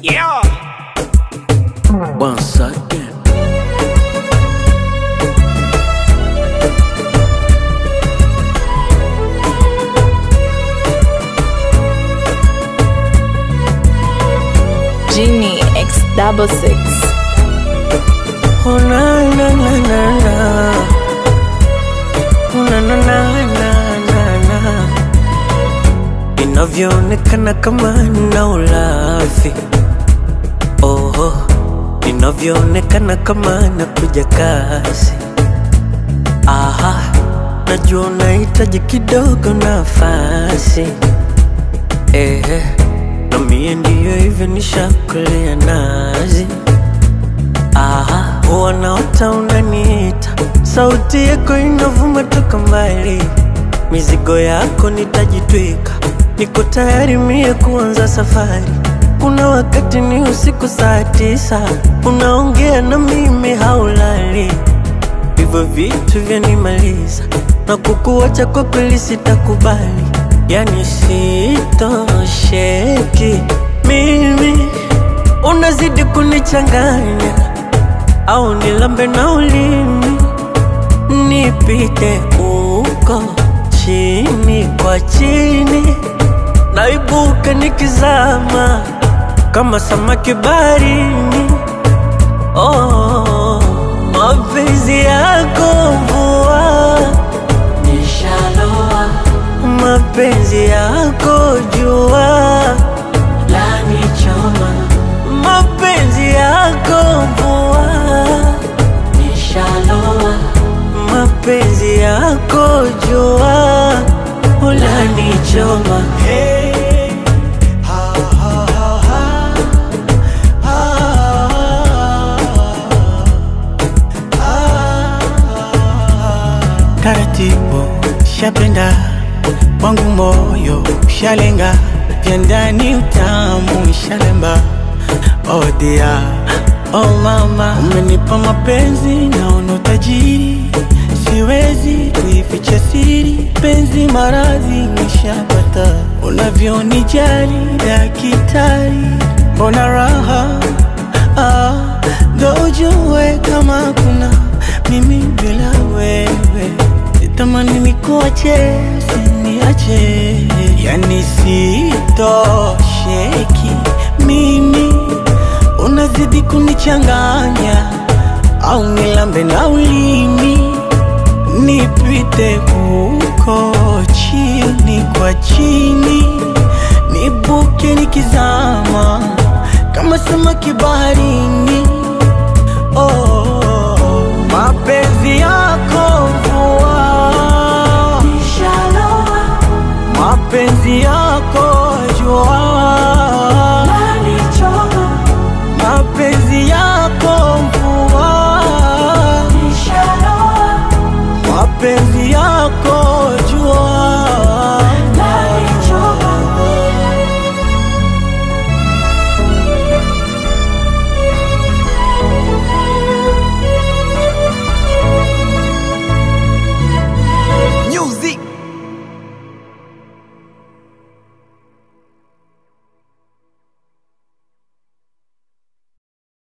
Yeah. Once again. Genie X66. Oh na na na na na. Oh na na na na na na. Inavyoonekana kama na ulafi. Oh, inavyoonekana kama nakuja kasi. Aha, najua unahitaji kidogo nafasi. Na mie ndiyo hivyo nishakulea nazi. Aha, wanaota unaniita, sauti yako inavuma toka mbali. Mizigo yako nitajitwika, niko tayari mie kuanza safari. Kuna wakati ni usiku saa 9, unaongea na mimi haulali. Hivyo vitu vyanimaliza, na kukuacha kwa kweli sitakubali. Yani sitosheki mimi, unazidi kunichanganya. Au nilambe na ulimi, nipite uko chini kwa chini, naibuka nikizama kama samaki baharini. Oh, mapenzi yako mvua, nishaloa. Mapenzi yako jua, lanichoma. Mapenzi yako mvua, nishaloa. Mapenzi yako jua, lanichoma. Hey, ha ha ha ha, taratibu shapenda, wangu moyo shalenga, vya ndani utamu shalemba. Oh dear, oh mama, umenipa mapenzi naona utajiri, siwezi kuificha siri. Penzi maradhi nishapata, unavyonijali dakitari, mbona raha ndo ujue kama kuna mimi bila wewe. Sitamani nikuache, usiniache. Yani sitosheki mimi, unazidi kunichanganya. Au nilambe na ulimi, nipite huko chini kwa chini, nibuke nikizama kama samaki baharini. Oh, mapenzi yako mvua, nishaloa. Mapenzi yako jua, lanichoma. Mapenzi yako mvua, nishaloa. Mapenzi yako